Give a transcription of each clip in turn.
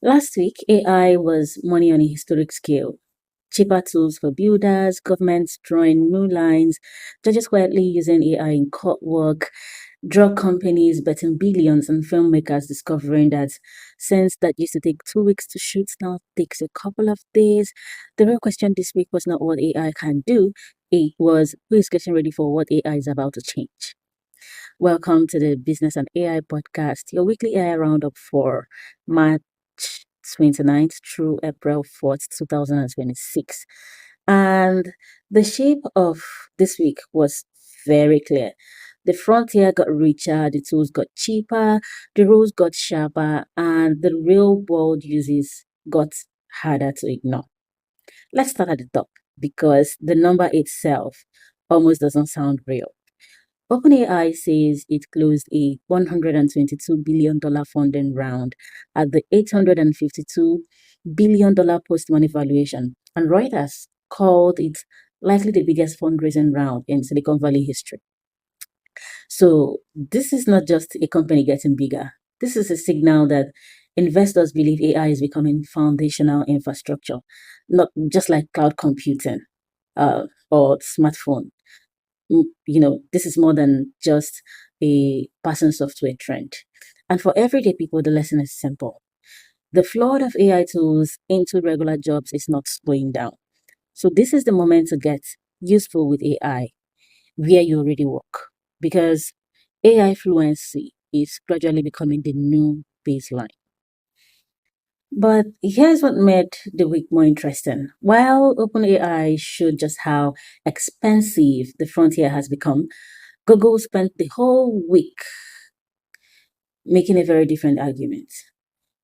Last week, AI was money on a historic scale. Cheaper tools for builders, governments drawing new lines, judges quietly using AI in court work, drug companies betting billions, and filmmakers discovering that scenes that used to take 2 weeks to shoot now takes a couple of days. The real question this week was not what AI can do, it was who is getting ready for what AI is about to change. Welcome to the Business and AI podcast, your weekly AI roundup for March 29th through April 4th, 2026. And the shape of this week was very clear. The frontier got richer, the tools got cheaper, the rules got sharper, and the real world uses got harder to ignore. Let's start at the top because the number itself almost doesn't sound real. OpenAI says it closed a $122 billion funding round at the $852 billion post-money valuation, and Reuters called it likely the biggest fundraising round in Silicon Valley history. So this is not just a company getting bigger. This is a signal that investors believe AI is becoming foundational infrastructure, not just like cloud computing or smartphone. This is more than just a passing software trend. And for everyday people, the lesson is simple. The flood of AI tools into regular jobs is not slowing down. So this is the moment to get useful with AI where you already work, because AI fluency is gradually becoming the new baseline. But here's what made the week more interesting. While OpenAI showed just how expensive the frontier has become, Google spent the whole week making a very different argument.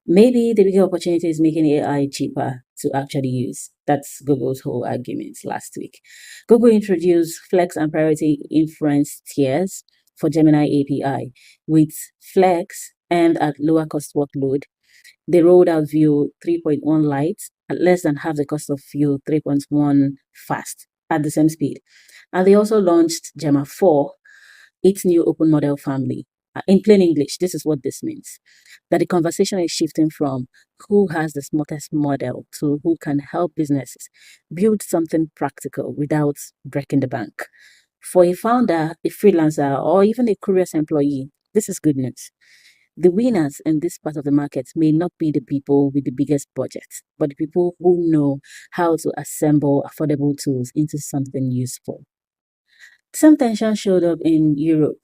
Maybe the bigger opportunity is making AI cheaper to actually use. That's Google's whole argument last week. Google introduced Flex and Priority Inference tiers for Gemini API. With Flex and at lower cost workload, they rolled out View 3.1 Lite at less than half the cost of View 3.1 Fast at the same speed. And they also launched Gemma 4, its new open model family. In plain English, this is what this means. That the conversation is shifting from who has the smartest model to who can help businesses build something practical without breaking the bank. For a founder, a freelancer, or even a curious employee, this is good news. The winners in this part of the market may not be the people with the biggest budget, but the people who know how to assemble affordable tools into something useful. Some tension showed up in Europe.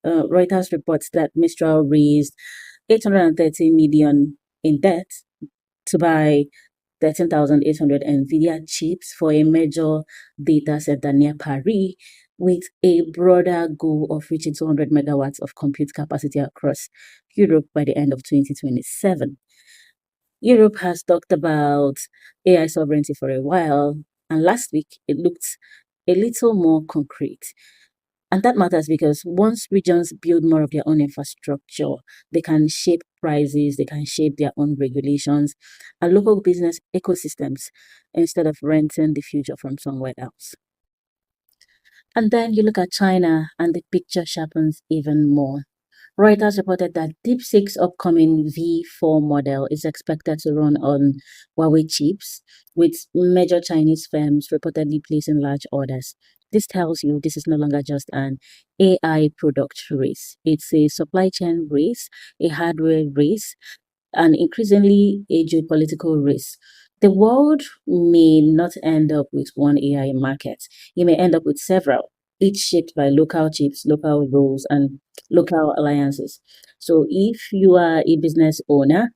Reuters reports that Mistral raised 830 million in debt to buy 13,800 NVIDIA chips for a major data center near Paris, with a broader goal of reaching 200 megawatts of compute capacity across Europe by the end of 2027. Europe has talked about AI sovereignty for a while, and last week it looked a little more concrete. And that matters because once regions build more of their own infrastructure, they can shape prices, they can shape their own regulations and local business ecosystems instead of renting the future from somewhere else. And then you look at China and the picture sharpens even more. Reuters reported that DeepSeek's upcoming V4 model is expected to run on Huawei chips, with major Chinese firms reportedly placing large orders. This tells you this is no longer just an AI product race. It's a supply chain race, a hardware race, and increasingly a geopolitical race. The world may not end up with one AI market. It may end up with several, each shaped by local chips, local rules, and local alliances. So if you are a business owner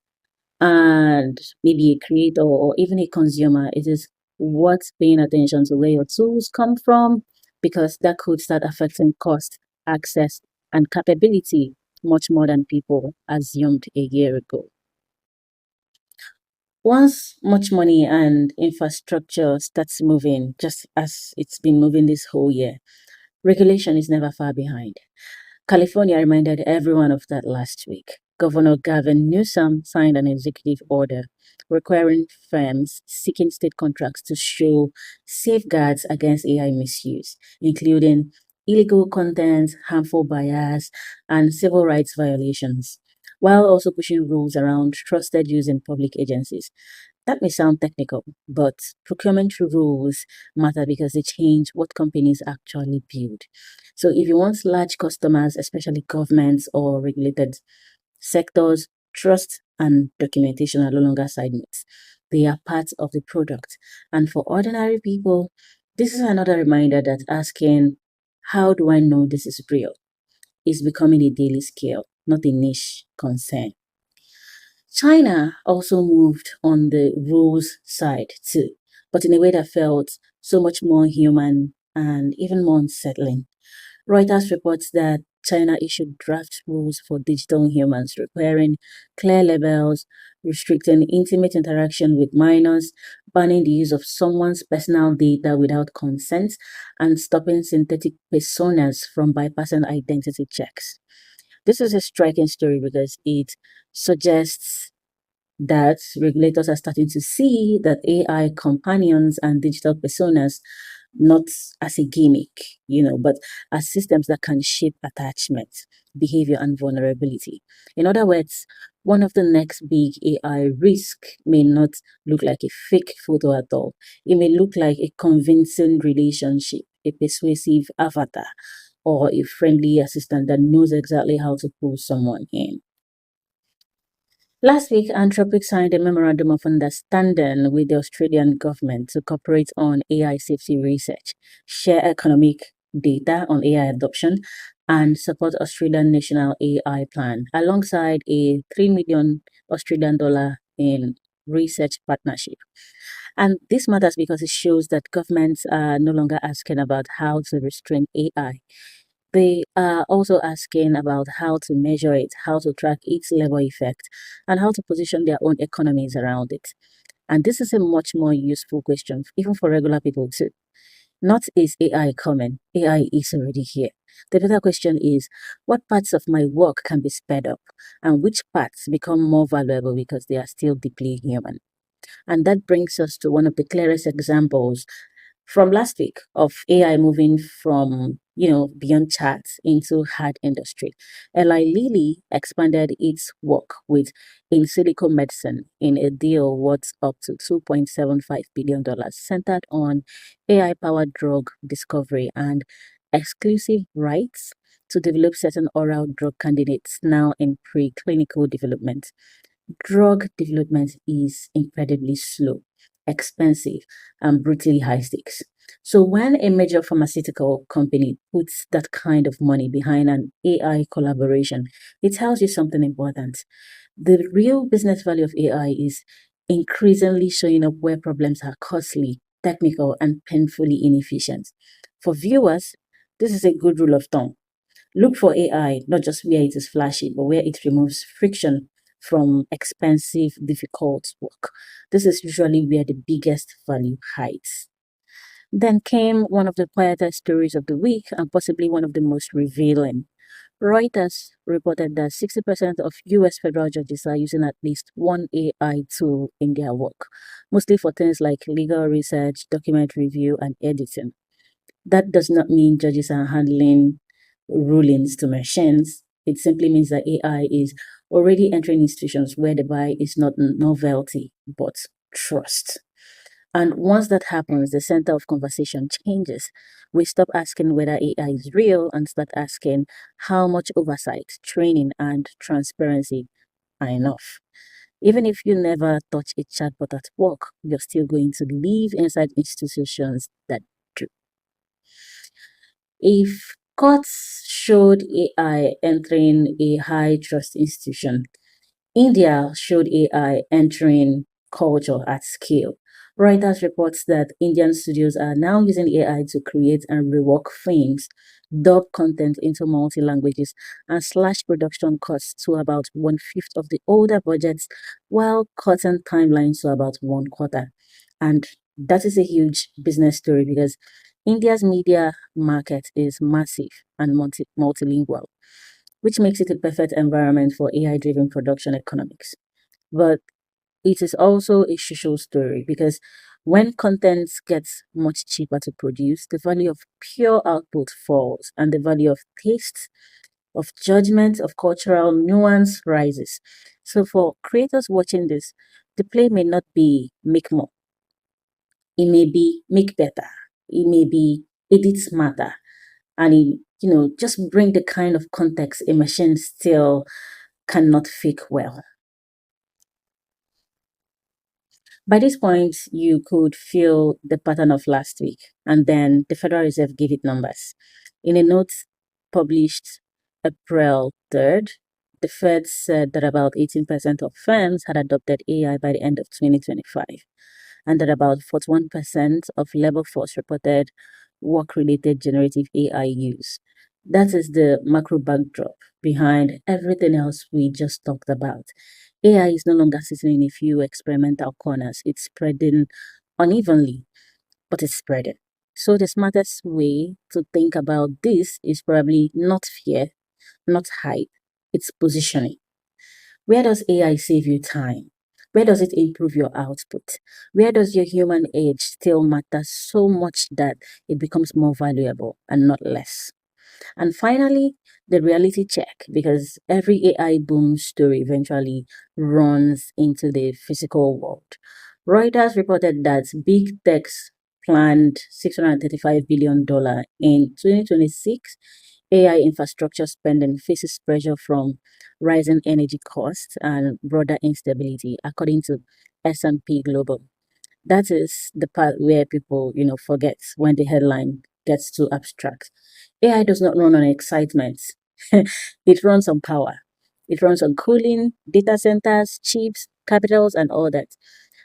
and maybe a creator or even a consumer, it is worth paying attention to where your tools come from, because that could start affecting cost, access, and capability much more than people assumed a year ago. Once much money and infrastructure starts moving, just as it's been moving this whole year, regulation is never far behind. California reminded everyone of that last week. Governor Gavin Newsom signed an executive order requiring firms seeking state contracts to show safeguards against AI misuse, including illegal content, harmful bias, and civil rights violations. while also pushing rules around trusted use in public agencies. That may sound technical, but procurement rules matter because they change what companies actually build. So if you want large customers, especially governments or regulated sectors, trust and documentation are no longer side notes. They are part of the product. And for ordinary people, this is another reminder that asking, how do I know this is real, is becoming a daily skill, not a niche concern. China also moved on the rules side too, but in a way that felt so much more human and even more unsettling. Reuters reports that China issued draft rules for digital humans, requiring clear labels, restricting intimate interaction with minors, banning the use of someone's personal data without consent, and stopping synthetic personas from bypassing identity checks. This is a striking story because it suggests that regulators are starting to see that AI companions and digital personas not as a gimmick, but as systems that can shape attachment, behavior, and vulnerability. In other words, one of the next big AI risk may not look like a fake photo at all. It may look like a convincing relationship, a persuasive avatar, or a friendly assistant that knows exactly how to pull someone in. Last week, Anthropic signed a memorandum of understanding with the Australian government to cooperate on AI safety research, share economic data on AI adoption, and support Australian national AI plan, alongside a 3 million Australian dollar in research partnership. And this matters because it shows that governments are no longer asking about how to restrain AI. They are also asking about how to measure it, how to track its level effect, and how to position their own economies around it. And this is a much more useful question, even for regular people too. Not is AI coming, AI is already here. The better question is, what parts of my work can be sped up, and which parts become more valuable because they are still deeply human? And that brings us to one of the clearest examples from last week of AI moving from, beyond charts into hard industry. Eli Lilly expanded its work with in silico medicine in a deal worth up to $2.75 billion, centered on AI powered drug discovery and exclusive rights to develop certain oral drug candidates now in preclinical development. Drug development is incredibly slow, expensive, and brutally high stakes. So, when a major pharmaceutical company puts that kind of money behind an AI collaboration, it tells you something important. The real business value of AI is increasingly showing up where problems are costly, technical, and painfully inefficient. For viewers, this is a good rule of thumb. Look for AI not just where it is flashy, but where it removes friction from expensive, difficult work. This is usually where the biggest value hides. Then came one of the quieter stories of the week and possibly one of the most revealing. Reuters reported that 60% of US federal judges are using at least one AI tool in their work, mostly for things like legal research, document review, and editing. That does not mean judges are handling rulings to machines. It simply means that AI is already entering institutions where the buy is not novelty, but trust. And once that happens, the center of conversation changes. We stop asking whether AI is real and start asking how much oversight, training, and transparency are enough. Even if you never touch a chatbot at work, you're still going to live inside institutions that do. If courts showed AI entering a high trust institution, India showed AI entering culture at scale. Reuters reports that Indian studios are now using AI to create and rework films, dub content into multi languages, and slash production costs to about one fifth of the older budgets while cutting timelines to about one quarter. And that is a huge business story because India's media market is massive and multilingual, which makes it a perfect environment for AI driven production economics. But it is also a social story because when content gets much cheaper to produce, the value of pure output falls and the value of taste of judgment, of cultural nuance rises. So for creators watching this, the play may not be make more, it may be make better, it may be edit smarter, and it, just bring the kind of context a machine still cannot fake well. By this point, you could feel the pattern of last week, and then the Federal Reserve gave it numbers. In a note published April 3rd, the Fed said that about 18% of firms had adopted AI by the end of 2025, and that about 41% of labor force reported work-related generative AI use. That is the macro backdrop behind everything else we just talked about. AI is no longer sitting in a few experimental corners. It's spreading unevenly, but it's spreading. So the smartest way to think about this is probably not fear, not hype, it's positioning. Where does AI save you time? Where does it improve your output? Where does your human edge still matter so much that it becomes more valuable and not less? And finally, the reality check, because every AI boom story eventually runs into the physical world. Reuters reported that big tech's planned $635 billion in 2026 AI infrastructure spending faces pressure from rising energy costs and broader instability, according to S&P Global. That is the part where people, forget when the headline gets too abstract. AI does not run on excitement. It runs on power. It runs on cooling, data centers, chips, capitals, and all that.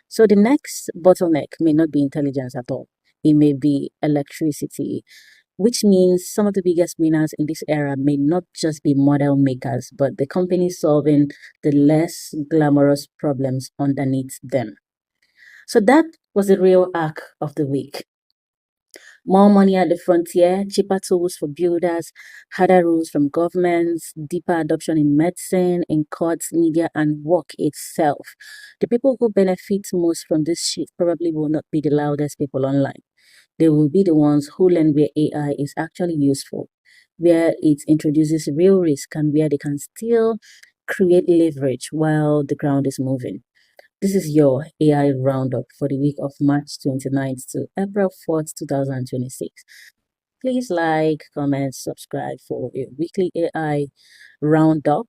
So the next bottleneck may not be intelligence at all. It may be electricity, which means some of the biggest winners in this era may not just be model makers, but the companies solving the less glamorous problems underneath them. So that was the real arc of the week. More money at the frontier, cheaper tools for builders, harder rules from governments, deeper adoption in medicine, in courts, media, and work itself. The people who benefit most from this shit probably will not be the loudest people online. They will be the ones who learn where AI is actually useful, where it introduces real risk, and where they can still create leverage while the ground is moving. This is your AI roundup for the week of March 29th to April 4th, 2026. Please like, comment, subscribe for a weekly AI roundup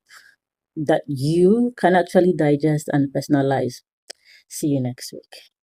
that you can actually digest and personalize. See you next week.